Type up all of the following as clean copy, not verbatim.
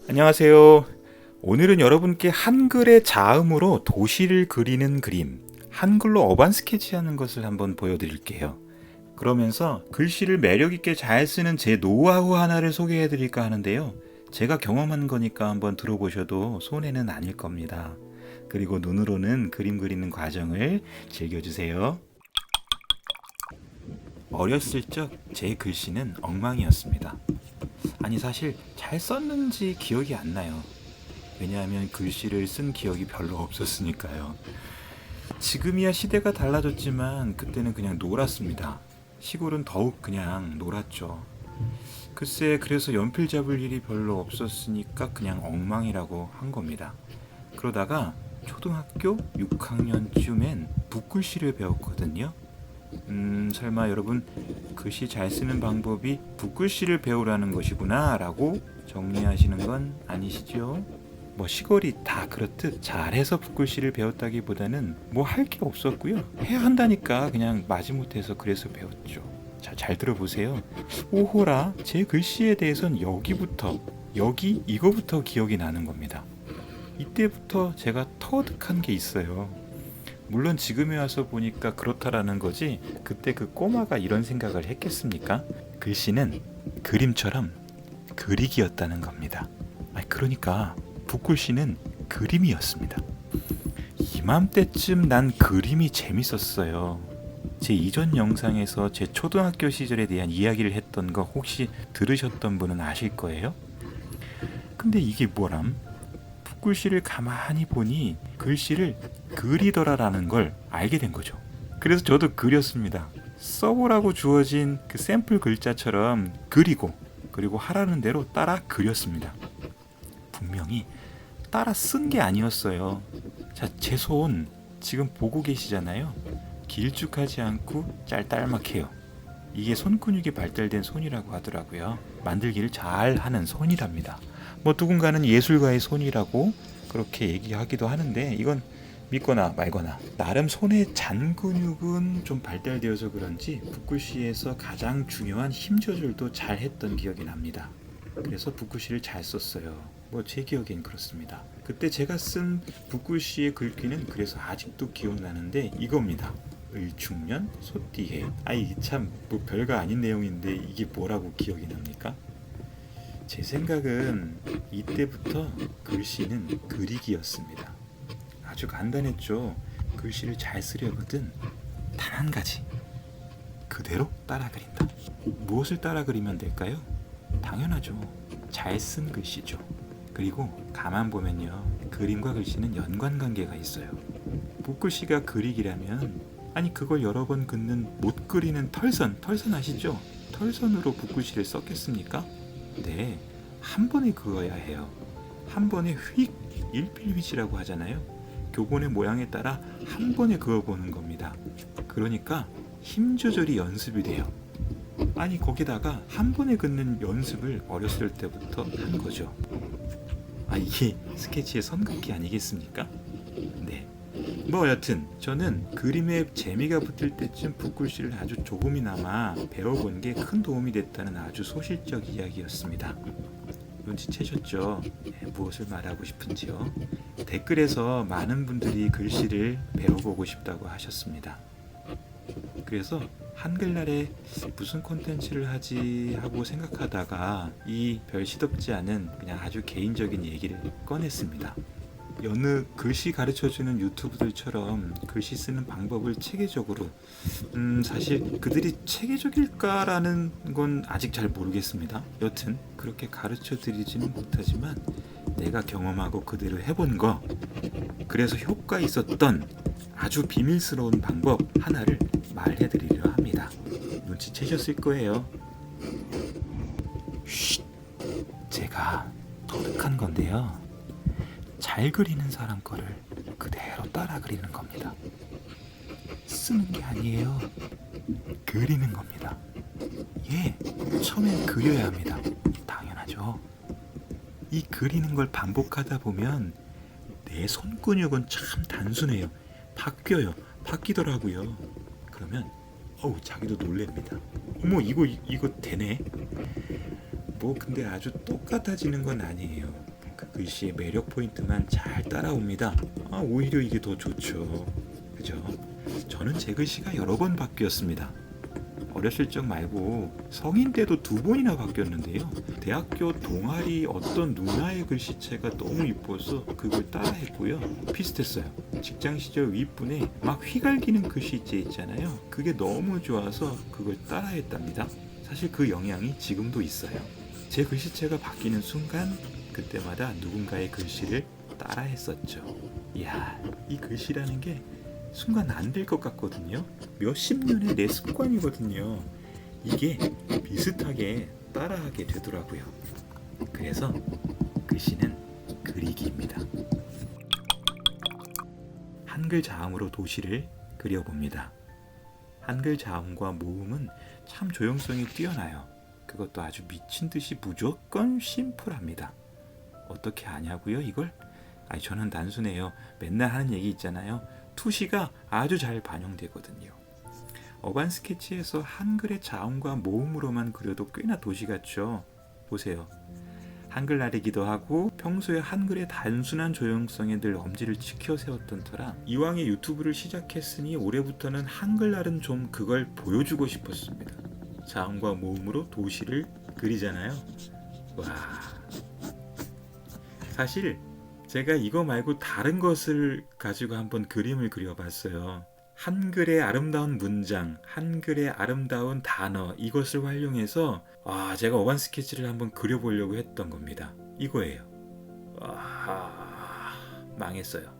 안녕하세요. 오늘은 여러분께 한글의 자음으로 도시를 그리는 그림, 한글로 어반 스케치하는 것을 한번 보여드릴게요. 그러면서 글씨를 매력있게 잘 쓰는 제 노하우 하나를 소개해드릴까 하는데요. 제가 경험한 거니까 한번 들어보셔도 손해는 아닐 겁니다. 그리고 눈으로는 그림 그리는 과정을 즐겨주세요. 어렸을 적 제 글씨는 엉망이었습니다. 아니 사실 잘 썼는지 기억이 안 나요. 왜냐하면 글씨를 쓴 기억이 별로 없었으니까요. 지금이야 시대가 달라졌지만 그때는 그냥 놀았습니다. 시골은 더욱 그냥 놀았죠. 글쎄 그래서 연필 잡을 일이 별로 없었으니까 그냥 엉망이라고 한 겁니다. 그러다가 초등학교 6학년쯤엔 붓글씨를 배웠거든요. 설마 여러분 글씨 잘 쓰는 방법이 붓글씨를 배우라는 것이구나 라고 정리하시는 건 아니시죠? 뭐 시골이 다 그렇듯 잘해서 붓글씨를 배웠다기보다는 뭐 할 게 없었고요. 해야 한다니까 그냥 마지못해서 그래서 배웠죠. 자, 잘 들어보세요. 오호라 제 글씨에 대해선 여기부터 여기 이거부터 기억이 나는 겁니다. 이때부터 제가 터득한 게 있어요. 물론 지금에 와서 보니까 그렇다라는 거지 그때 그 꼬마가 이런 생각을 했겠습니까? 글씨는 그림처럼 그리기였다는 겁니다. 그러니까 붓글씨는 그림이었습니다. 이맘때쯤 난 그림이 재밌었어요. 제 이전 영상에서 제 초등학교 시절에 대한 이야기를 했던 거 혹시 들으셨던 분은 아실 거예요? 근데 이게 뭐람? 붓글씨를 가만히 보니 글씨를 그리더라라는 걸 알게 된 거죠. 그래서 저도 그렸습니다. 써보라고 주어진 그 샘플 글자처럼 그리고 하라는 대로 따라 그렸습니다. 분명히 따라 쓴 게 아니었어요. 자, 제 손 지금 보고 계시잖아요. 길쭉하지 않고 짤짤막해요. 이게 손근육이 발달된 손이라고 하더라고요. 만들기를 잘 하는 손이랍니다. 뭐 누군가는 예술가의 손이라고 그렇게 얘기하기도 하는데 이건 믿거나 말거나. 나름 손의 잔근육은 좀 발달되어서 그런지 붓글씨에서 가장 중요한 힘 조절도 잘 했던 기억이 납니다. 그래서 붓글씨를 잘 썼어요. 뭐 제 기억엔 그렇습니다. 그때 제가 쓴 붓글씨의 글귀는 그래서 아직도 기억나는데 이겁니다. 을충년 소띠해. 이게 참 뭐 별거 아닌 내용인데 이게 뭐라고 기억이 납니까? 제 생각은 이때부터 글씨는 그리기였습니다. 아주 간단했죠. 글씨를 잘 쓰려거든 단 한 가지, 그대로 따라 그린다. 무엇을 따라 그리면 될까요? 당연하죠. 잘 쓴 글씨죠. 그리고 가만 보면요, 그림과 글씨는 연관관계가 있어요. 붓글씨가 그리기라면 그걸 여러 번 긋는 못 그리는 털선 아시죠? 털선으로 붓글씨를 썼겠습니까? 네, 한 번에 그어야 해요. 한 번에 휙, 일필휘지라고 하잖아요. 교본의 모양에 따라 한 번에 그어보는 겁니다. 그러니까 힘 조절이 연습이 돼요. 거기다가 한 번에 긋는 연습을 어렸을 때부터 한 거죠. 이게 스케치의 선긋기 아니겠습니까? 네. 뭐 여튼 저는 그림에 재미가 붙을 때쯤 붓글씨를 아주 조금이나마 배워본 게 큰 도움이 됐다는 아주 소실적 이야기였습니다. 눈치채셨죠? 무엇을 말하고 싶은지요? 댓글에서 많은 분들이 글씨를 배워보고 싶다고 하셨습니다. 그래서 한글날에 무슨 콘텐츠를 하지 하고 생각하다가 이 별 시덥지 않은 그냥 아주 개인적인 얘기를 꺼냈습니다. 여느 글씨 가르쳐주는 유튜브들처럼 글씨 쓰는 방법을 체계적으로 사실 그들이 체계적일까라는 건 아직 잘 모르겠습니다. 여튼 그렇게 가르쳐드리지는 못하지만 내가 경험하고 그대로 해본 거, 그래서 효과 있었던 아주 비밀스러운 방법 하나를 말해드리려 합니다. 눈치채셨을 거예요. 쉿! 제가 터득한 건데요, 잘 그리는 사람 거를 그대로 따라 그리는 겁니다. 쓰는 게 아니에요. 그리는 겁니다. 처음엔 그려야 합니다. 당연하죠. 이 그리는 걸 반복하다 보면 내 손근육은 참 단순해요. 바뀌더라고요. 그러면 자기도 놀랍니다. 어머, 이거 되네. 근데 아주 똑같아지는 건 아니에요. 글씨의 매력 포인트만 잘 따라옵니다. 오히려 이게 더 좋죠. 그죠? 저는 제 글씨가 여러 번 바뀌었습니다. 어렸을 적 말고 성인 때도 2번이나 바뀌었는데요. 대학교 동아리 어떤 누나의 글씨체가 너무 이뻐서 그걸 따라했고요. 비슷했어요. 직장 시절 윗분에 막 휘갈기는 글씨체 있잖아요. 그게 너무 좋아서 그걸 따라했답니다. 사실 그 영향이 지금도 있어요. 제 글씨체가 바뀌는 순간 그때마다 누군가의 글씨를 따라했었죠. 이야, 이 글씨라는 게 순간 안 될 것 같거든요. 몇십 년의 내 습관이거든요. 이게 비슷하게 따라하게 되더라고요. 그래서 글씨는 그리기입니다. 한글 자음으로 도시를 그려봅니다. 한글 자음과 모음은 참 조형성이 뛰어나요. 그것도 아주 미친 듯이 무조건 심플합니다. 어떻게 아냐고요, 이걸? 저는 단순해요. 맨날 하는 얘기 있잖아요. 투시가 아주 잘 반영되거든요. 어반 스케치에서 한글의 자음과 모음으로만 그려도 꽤나 도시 같죠. 보세요. 한글날이기도 하고 평소에 한글의 단순한 조형성에 늘 엄지를 지켜 세웠던 터라 이왕에 유튜브를 시작했으니 올해부터는 한글날은 좀 그걸 보여주고 싶었습니다. 자음과 모음으로 도시를 그리잖아요. 와, 사실 제가 이거 말고 다른 것을 가지고 한번 그림을 그려봤어요. 한글의 아름다운 문장, 한글의 아름다운 단어, 이것을 활용해서 제가 어반 스케치를 한번 그려보려고 했던 겁니다. 이거예요. 망했어요.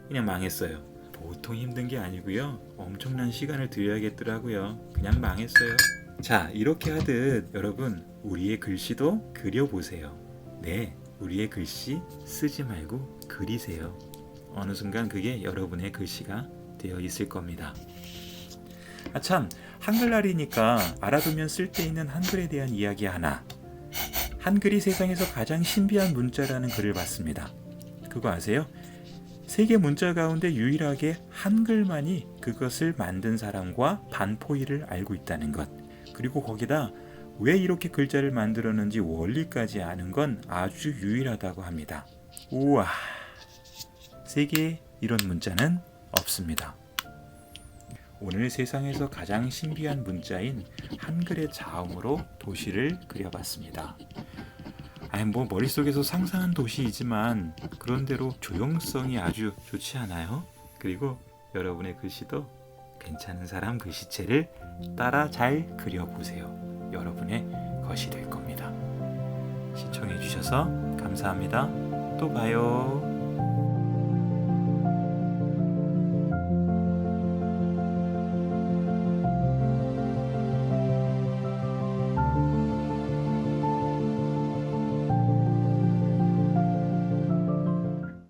그냥 망했어요. 보통 힘든 게 아니고요. 엄청난 시간을 들여야겠더라고요. 그냥 망했어요. 자, 이렇게 하듯 여러분, 우리의 글씨도 그려보세요. 네, 우리의 글씨 쓰지 말고 그리세요. 어느 순간 그게 여러분의 글씨가 되어 있을 겁니다. 참, 한글날이니까 알아두면 쓸데있는 한글에 대한 이야기 하나. 한글이 세상에서 가장 신비한 문자라는 글을 봤습니다. 그거 아세요? 세계 문자 가운데 유일하게 한글만이 그것을 만든 사람과 반포이를 알고 있다는 것. 그리고 거기다 왜 이렇게 글자를 만들었는지 원리까지 아는 건 아주 유일하다고 합니다. 우와, 세계에 이런 문자는 없습니다. 오늘 세상에서 가장 신비한 문자인 한글의 자음으로 도시를 그려봤습니다. 머릿속에서 상상한 도시이지만 그런대로 조형성이 아주 좋지 않아요? 그리고 여러분의 글씨도 괜찮은 사람 글씨체를 따라 잘 그려보세요. 여러분의 것이 될 겁니다. 시청해주셔서 감사합니다. 또 봐요.